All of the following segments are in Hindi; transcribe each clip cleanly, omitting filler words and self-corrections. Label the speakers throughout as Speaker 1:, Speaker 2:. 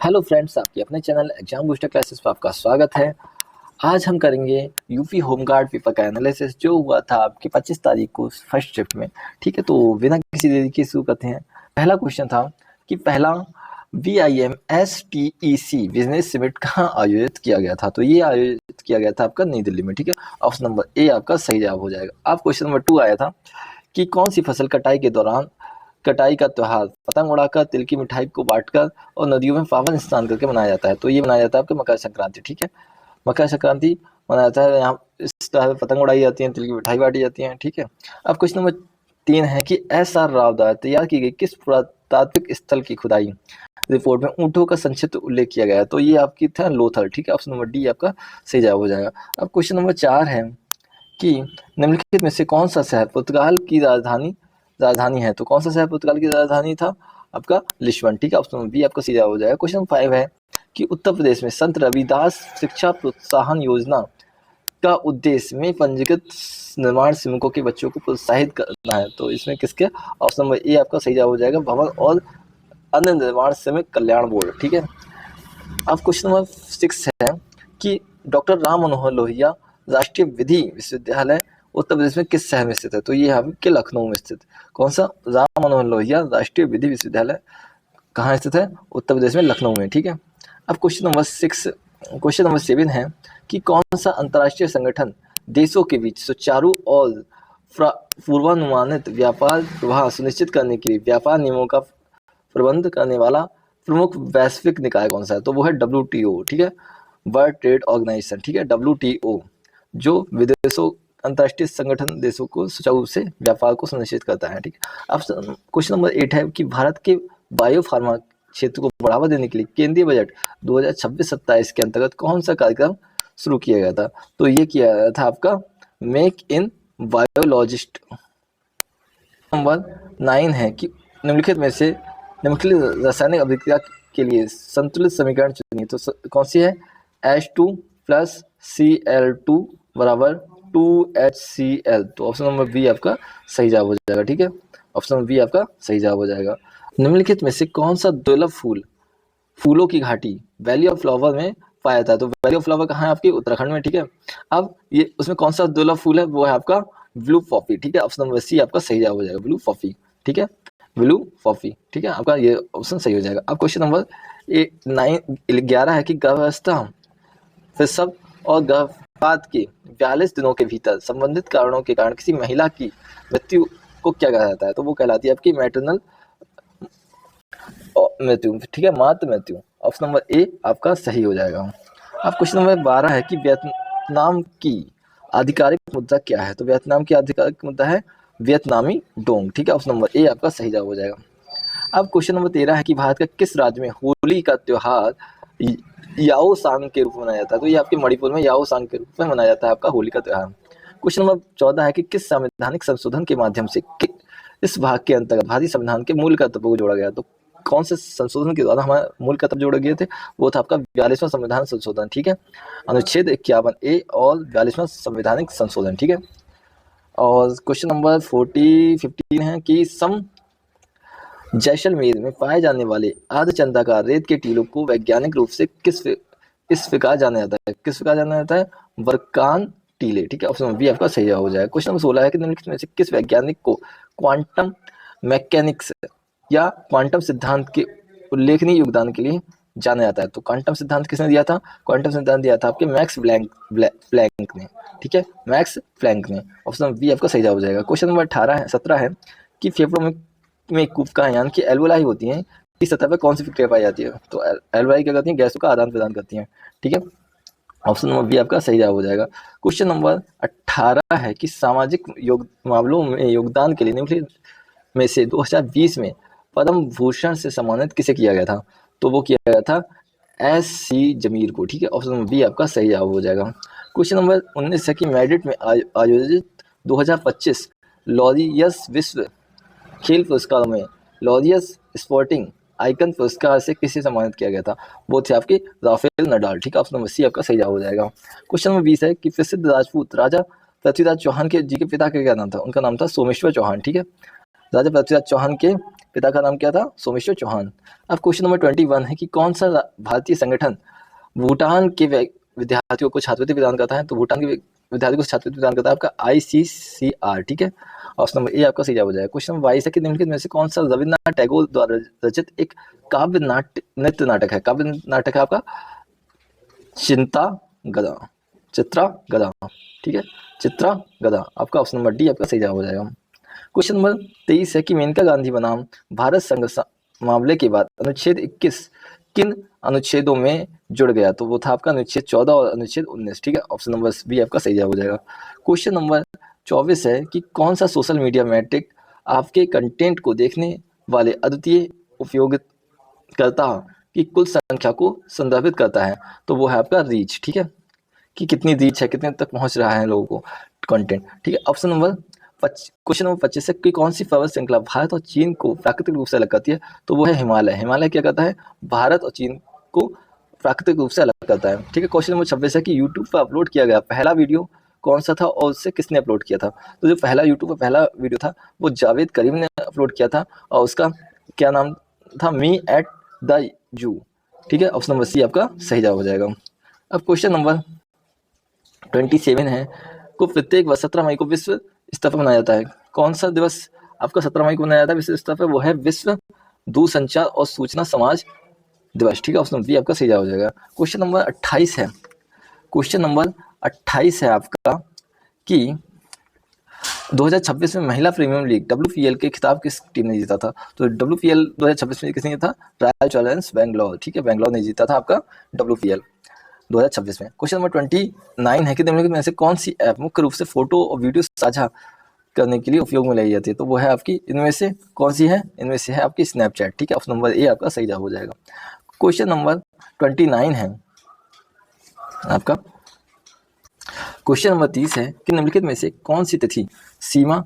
Speaker 1: हेलो फ्रेंड्स, आपके अपने चैनल एग्जाम बूस्टर क्लासेस पर आपका स्वागत है। आज हम करेंगे यूपी होमगार्ड पेपर का एनालिसिस जो हुआ था आपके 25 तारीख को फर्स्ट शिफ्ट में। ठीक है, तो बिना किसी देरी के शुरू करते हैं। पहला क्वेश्चन था कि पहला BIMSTEC बिजनेस समिट कहाँ आयोजित किया गया था। तो ये आयोजित किया गया था आपका नई दिल्ली में। ठीक है, ऑप्शन नंबर ए आपका सही जवाब हो जाएगा। अब क्वेश्चन नंबर 2 आया था कि कौन सी फसल कटाई के दौरान कटाई का त्योहार पतंग उड़ाकर, तिल की मिठाई को बांटकर और नदियों में पावन स्नान करके मनाया जाता है। तो ये मनाया जाता है आपके मकर संक्रांति। ठीक है, मकर संक्रांति मनाया जाता है, यहाँ इस तरह पतंग उड़ाई जाती है, तिल की मिठाई बांटी जाती है। ठीक है, अब क्वेश्चन नंबर 3 है कि SR राव द्वारा तैयार की गई किस पुरातात्विक स्थल की खुदाई रिपोर्ट में ऊंटों का संक्षिप्त उल्लेख किया गया है। तो ये आपकी था लोथल। ठीक है, ऑप्शन नंबर डी आपका सही जवाब हो जाएगा। अब क्वेश्चन नंबर 4 है कि निम्नलिखित में से कौन सा शहर पुर्तगाल की राजधानी है। तो कौन सा शहर पुर्तगाल की राजधानी था आपका लिस्बन। ठीक है, ऑप्शन बी आपका सीधा हो जाएगा। क्वेश्चन 5 है कि उत्तर प्रदेश में संत रविदास शिक्षा प्रोत्साहन योजना का उद्देश्य में पंजीकृत निर्माण श्रमिकों के बच्चों को प्रोत्साहित करना है। तो इसमें किसके, ऑप्शन नंबर ए आपका सही जवाब हो जाएगा, भवन और अन्य निर्माण श्रमिक कल्याण बोर्ड। ठीक है, अब क्वेश्चन नंबर 6 है कि डॉक्टर राम मनोहर लोहिया राष्ट्रीय विधि विश्वविद्यालय उत्तर प्रदेश में किस शहर में स्थित है। तो ये आपके लखनऊ में स्थित। कौन सा, राम मनोहर लोहिया राष्ट्रीय विधि विश्वविद्यालय कहाँ स्थित है, उत्तर प्रदेश में लखनऊ में। ठीक है, अब क्वेश्चन नंबर 7 है कि कौन सा अंतर्राष्ट्रीय संगठन देशों के बीच सुचारू और पूर्वानुमानित व्यापार प्रवाह सुनिश्चित करने के लिए व्यापार नियमों का प्रबंध करने वाला प्रमुख वैश्विक निकाय कौन सा है। तो वो है WTO। ठीक है, वर्ल्ड ट्रेड ऑर्गेनाइजेशन। ठीक है, WTO जो विदेशों अंतर्राष्ट्रीय संगठन देशों को सुचारू रूप से व्यापार को सुनिश्चित करता है। ठीक है, अब क्वेश्चन नंबर 8 है कि भारत के बायोफार्मा क्षेत्र को बढ़ावा देने के लिए केंद्रीय बजट 2026-27 के अंतर्गत कौन सा कार्यक्रम शुरू किया गया था। तो ये किया गया था आपका मेक इन बायोलॉजिस्ट। नंबर 9 है कि निम्नलिखित में से निम्नलिखित रासायनिक अभिक्रिया के लिए संतुलित समीकरण चुनिए। तो कौन सी है, H2 + Cl2 = 2HCl। तो ऑप्शन नंबर बी आपका सही जवाब हो जाएगा। ठीक है, ऑप्शन नंबर बी आपका सही जवाब हो जाएगा। निम्नलिखित में से कौन सा दुर्लभ फूलों की घाटी वैली ऑफ फ्लावर में पाया जाता है। तो वैली ऑफ फ्लावर कहाँ है, आपकी उत्तराखंड में। ठीक है, अब ये उसमें कौन सा दुर्लभ फूल है, वो है आपका ब्लू पॉपी। ठीक है, ऑप्शन नंबर सी आपका सही जवाब हो जाएगा, ब्लू पॉपी। ठीक है, ब्लू पॉपी। ठीक है, आपका ये ऑप्शन सही हो जाएगा। अब क्वेश्चन नंबर 11 है कि गर्भावस्था, प्रसव और गर्भपात के 42 दिनों के भीतर संबंधित कारणों के कारण किसी महिला की मृत्यु को क्या कहा जाता है। तो वो कहलाती है आपकी मैटरनल मृत्यु। ठीक है, मातृ मृत्यु। ऑप्शन नंबर ए आपका सही हो जाएगा। अब क्वेश्चन नंबर 12 है कि वियतनाम की आधिकारिक मुद्रा क्या है। तो वियतनाम की आधिकारिक मुद्रा है वियतनामी डोंग। ठीक है, ऑप्शन नंबर ए आपका सही जवाब हो जाएगा। अब क्वेश्चन नंबर 13 है कि भारत का किस राज्य में होली का त्योहार याओ सांग के रूप में मनाया जाता है। तो ये आपके मणिपुर में याओ सांग के रूप में मनाया जाता है आपका होली का त्योहार। क्वेश्चन नंबर 14 है कि किस संवैधानिक संशोधन के माध्यम से इस भाग के अंतर्गत भारतीय संविधान के मूल कर्तव्यों को जोड़ा गया। तो कौन से संशोधन के द्वारा हमारे मूल कर्तव्य जोड़े गए थे, वो था आपका 42वां संविधान संशोधन। ठीक है, अनुच्छेद 51A और 42वां संवैधानिक संशोधन। ठीक है, और क्वेश्चन नंबर 15 है कि जैसलमेर में पाए जाने वाले अर्धचंद्राकार रेत के टीलों को वैज्ञानिक रूप से किस प्रकार जाना जाता है, बरकान टीले। ठीक है, ऑप्शन बी आपका सही जवाब हो जाएगा। क्वेश्चन नंबर 16 है कि निम्नलिखित में से किस वैज्ञानिक को क्वांटम मैकेनिक्स या क्वांटम सिद्धांत के उल्लेखनीय योगदान के लिए जाना जाता है। तो क्वांटम सिद्धांत किसने दिया था, क्वांटम सिद्धांत दिया था आपके मैक्स प्लैंक ने। ठीक है, मैक्स प्लैंक ने। ऑप्शन बी आपका सही जवाब हो जाएगा। क्वेश्चन नंबर 17 है कि फेफड़ों में कूपका यानी कि एल्वोलाई होती हैं, इस सतह पर कौन सी प्रक्रिया पाई जाती है। तो एल्वोलाई क्या करती हैं, गैसों का आदान प्रदान करती हैं। ठीक है, ऑप्शन नंबर बी आपका सही जवाब हो जाएगा। क्वेश्चन नंबर 18 है कि सामाजिक मामलों में योगदान के लिए निम्नलिखित में से 2020 में पद्म भूषण से सम्मानित किसे किया गया था। तो वो किया गया था SC जमीर को। ठीक है, ऑप्शन नंबर बी आपका सही जवाब हो जाएगा। क्वेश्चन नंबर 19 है कि मैड्रिड में आयोजित 2025 लॉरियस विश्व खेल पुरस्कारों में लॉरियस स्पोर्टिंग आइकन पुरस्कार से किसे सम्मानित किया गया था। वो थे आपके राफेल नडाल। ठीक है, ऑप्शन नंबर सी आपका सही जवाब हो जाएगा। क्वेश्चन नंबर 20 है कि प्रसिद्ध राजपूत राजा पृथ्वीराज चौहान के जी के पिता का क्या नाम था। उनका नाम था सोमेश्वर चौहान। ठीक है, राजा पृथ्वीराज चौहान के पिता का नाम क्या था? सोमेश्वर चौहान। अब क्वेश्चन नंबर 21 है कि कौन सा भारतीय संगठन भूटान के विद्यार्थियों को छात्रवृत्ति प्रदान करता है? तो भूटान के विद्यार्थियों को छात्रवृत्ति प्रदान करता है आपका ICCR, ठीक है। ऑप्शन नंबर ए आपका सही जवाब हो जाएगा। क्वेश्चन नंबर 22 है कि निम्नलिखित में से कौन सा रविन्द्रनाथ टैगोर द्वारा रचित एक काव्य नृत्य नाटक है? काव्य नाटक है आपका चित्रा गदा, ठीक है, चित्रा गदा। आपका ऑप्शन नंबर डी आपका सही जवाब हो जाएगा। क्वेश्चन नंबर 23 है कि मेनका गांधी बनाम भारत संघ मामले के बाद अनुच्छेद 21 किन अनुच्छेदों में जुड़ गया? तो वो था आपका अनुच्छेद 14 और अनुच्छेद 19, ठीक है। ऑप्शन नंबर बी आपका सही जवाब हो जाएगा। क्वेश्चन नंबर 24 है कि कौन सा सोशल मीडिया मैट्रिक आपके कंटेंट को देखने वाले अद्वितीय उपयोगकर्ता की कुल संख्या को संदर्भित करता है? तो वो है आपका रीच, ठीक है, कि कितनी रीच है, कितने तक पहुंच रहा है लोगों को कंटेंट, ठीक है। ऑप्शन नंबर क्वेश्चन नंबर 25 है कि कौन सी पर्वत श्रृंखला भारत और चीन को प्राकृतिक रूप से अलग करती है? तो वो है हिमालय। हिमालय क्या करता है? भारत और चीन को प्राकृतिक रूप से अलग करता है, ठीक है। क्वेश्चन नंबर 26 है कि यूट्यूब पर अपलोड किया गया पहला वीडियो कौन सा था और उससे किसने अपलोड किया था? तो जो पहला यूट्यूब पर पहला वीडियो था वो जावेद करीम ने अपलोड किया था और उसका क्या नाम था? मी एट द जू, ठीक है। ऑप्शन नंबर सी आपका सही जवाब हो जाएगा। अब क्वेश्चन नंबर 27 है को प्रत्येक वर्ष 17 मई को विश्व स्तर पर मनाया जाता है। कौन सा दिवस आपका 17 मई को मनाया जाता है विश्व स्तर पर? वो है विश्व दूरसंचार और सूचना समाज दिवस, ठीक है। ऑप्शन बी आपका सही जवाब हो जाएगा। क्वेश्चन नंबर 28 है, क्वेश्चन नंबर 28 है आपका कि 2026 में महिला प्रीमियर लीग WPL के खिताब किस टीम ने जीता था? तो WPL 2026 में किसने जीता? रॉयल चैलेंजर्स बैंगलोर, ठीक है, बैंगलोर ने जीता था आपका WPL 2026 में। क्वेश्चन नंबर 29 है कि निम्नलिखित में से कौन सी ऐप मुख्य रूप से फोटो और वीडियो साझा करने के लिए उपयोग में लाई जाती है? तो वो है आपकी इनमें से कौन सी है? इनमें से है आपकी स्नैपचैट, ठीक है। ऑप्शन नंबर ए आपका सही जवाब हो जाएगा। क्वेश्चन नंबर 29 है आपका, क्वेश्चन नंबर 30 है कि निम्नलिखित में से कौन सी तिथि सीमा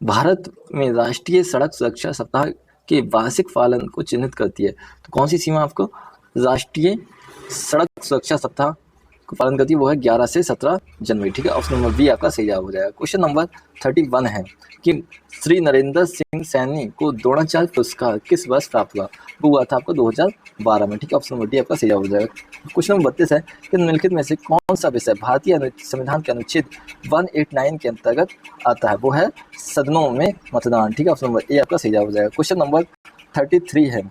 Speaker 1: भारत में राष्ट्रीय सड़क सुरक्षा सप्ताह के वार्षिक पालन को चिन्हित करती है? तो कौन सी सीमा आपको राष्ट्रीय सड़क सुरक्षा सप्ताह को पालन करती है? वो है 11 से 17 जनवरी, ठीक है। ऑप्शन नंबर बी आपका सही जवाब हो जाएगा। क्वेश्चन नंबर 31 है कि श्री नरेंद्र सिंह सैनी को द्रोणाचार्य पुरस्कार किस वर्ष प्राप्त हुआ? वो हुआ था आपको 2012 में, ठीक है। ऑप्शन नंबर डी आपका सही जवाब हो जाएगा। क्वेश्चन नंबर 32 है कि निम्नलिखित में से कौन सा विषय भारतीय संविधान के अनुच्छेद 189 के अंतर्गत आता है? वो है सदनों में मतदान, ठीक है। ऑप्शन नंबर ए आपका सही जवाब हो जाएगा। क्वेश्चन नंबर 33 है,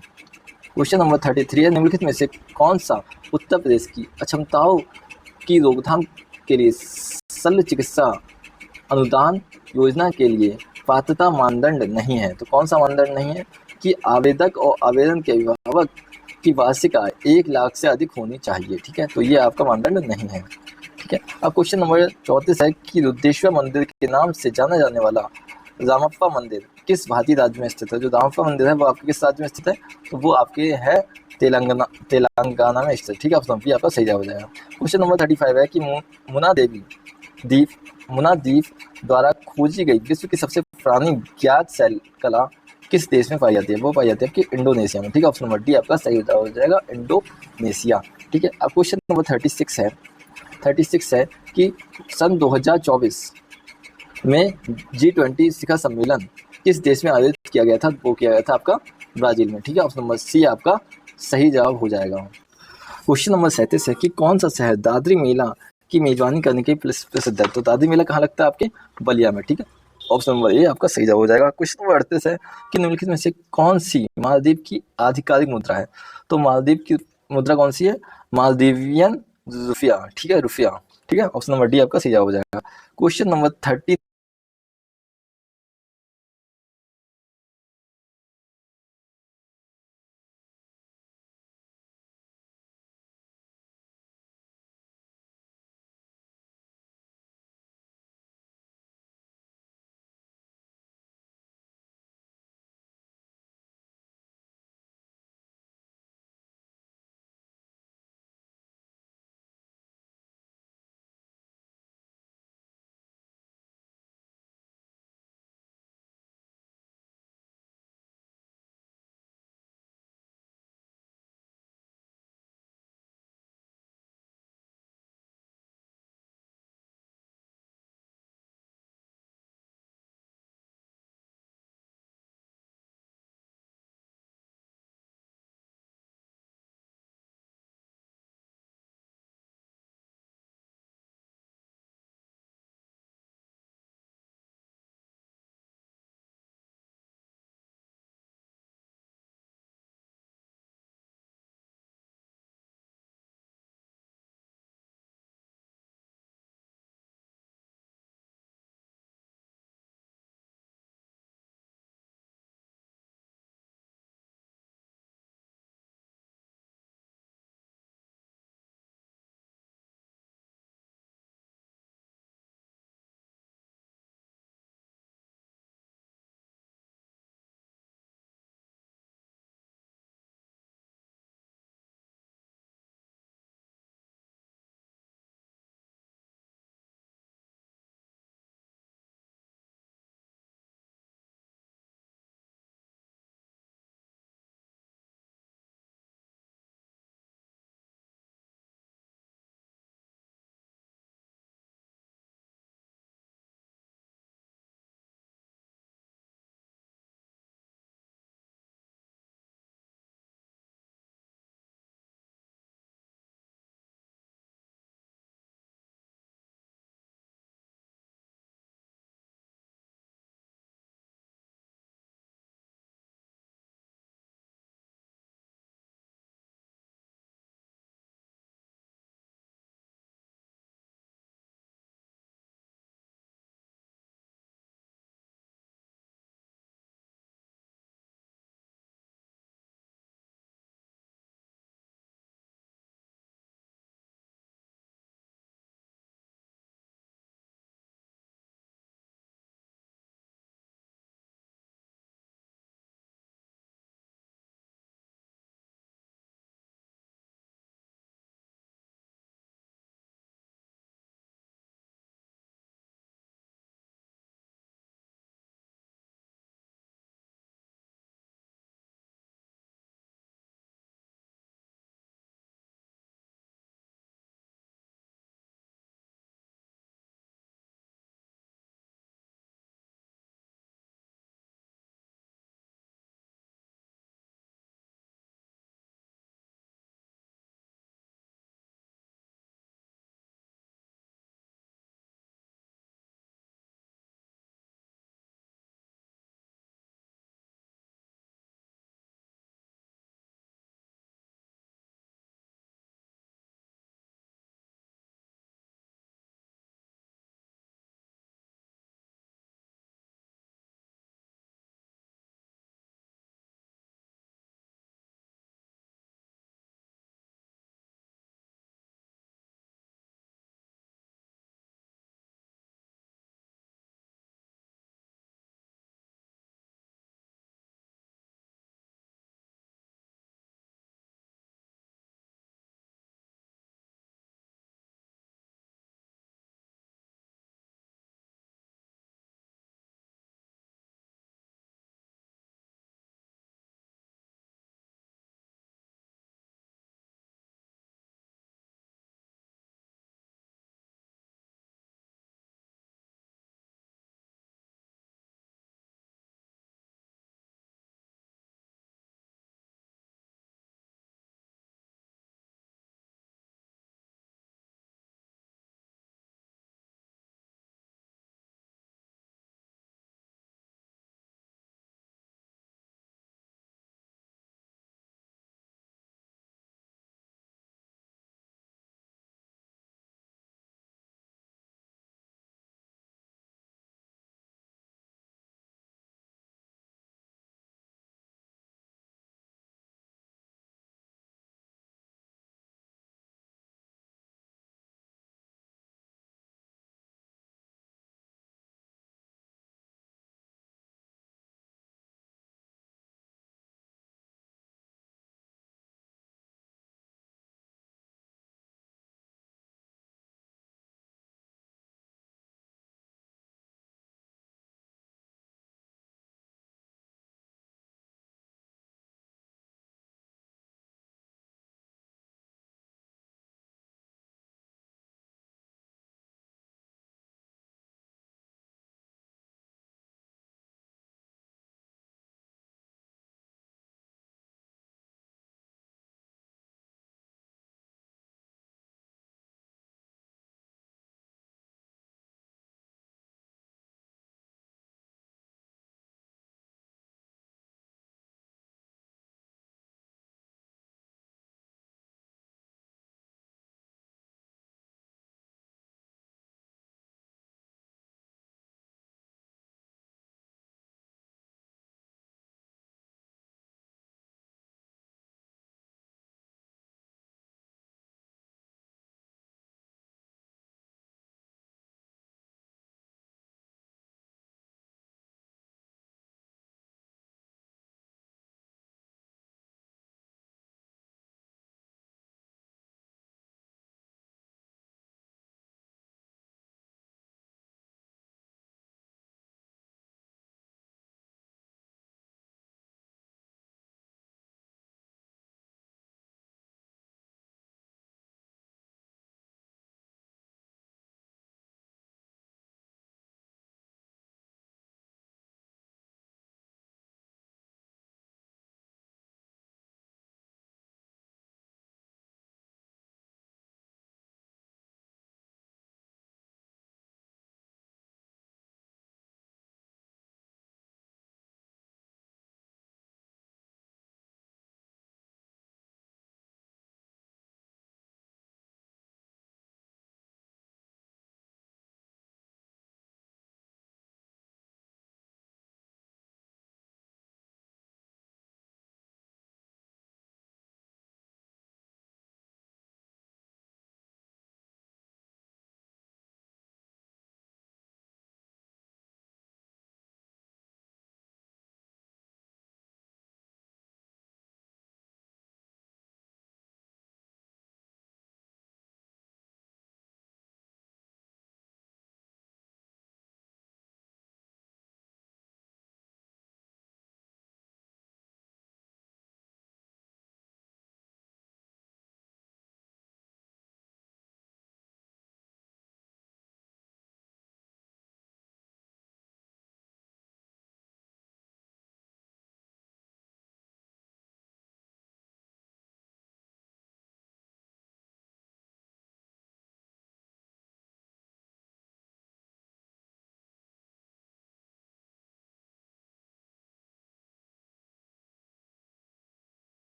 Speaker 1: क्वेश्चन नंबर 33 है निम्नलिखित में से कौन सा उत्तर प्रदेश की अक्षमताओं की रोकथाम के लिए शल्य चिकित्सा अनुदान योजना के लिए पात्रता मानदंड नहीं है? तो कौन सा मानदंड नहीं है? कि आवेदक और आवेदन के अभिभावक की वार्षिक आय 1 लाख से अधिक होनी चाहिए, ठीक है। तो ये आपका मानदंड नहीं है, ठीक है। अब क्वेश्चन नंबर 34 है कि रुद्रेश्वर मंदिर के नाम से जाना जाने वाला रामप्पा मंदिर किस भारतीय राज्य में स्थित है? जो रामप्पा मंदिर है वो आपके किस राज्य में स्थित है? तो वो आपके है तेलंगाना में स्थित, ठीक है। ऑप्शन बी आपका सही जवाब हो जाएगा। क्वेश्चन नंबर 35 है कि मुना द्वीप द्वारा खोजी गई विश्व की सबसे पुरानी ज्ञात शैल कला किस देश में पाई जाती है? वो पाई जाती है आपकी इंडोनेशिया में, ठीक है। ऑप्शन नंबर डी आपका सही जवाब हो जाएगा, इंडोनेशिया, ठीक है। अब क्वेश्चन नंबर 36 है कि सन 2024 में G20 शिखर सम्मेलन किस देश में आयोजित किया गया था? वो किया गया था आपका ब्राजील में, ठीक है। ऑप्शन नंबर सी आपका सही जवाब हो जाएगा। क्वेश्चन नंबर 37 है कि कौन सा शहर दादरी मेला की मेजबानी करने के प्रसिद्ध है? तो दादरी मेला कहाँ लगता है? आपके बलिया में, ठीक है। ऑप्शन नंबर ए आपका सही जवाब हो जाएगा। क्वेश्चन नंबर 38 है कि निम्नलिखित में से कौन सी मालदीव की आधिकारिक मुद्रा है? तो मालदीव की मुद्रा कौन सी है? मालदीवियन रुपया, ठीक है, रुपया, ठीक है। ऑप्शन नंबर डी आपका सही जवाब हो जाएगा। Question number 39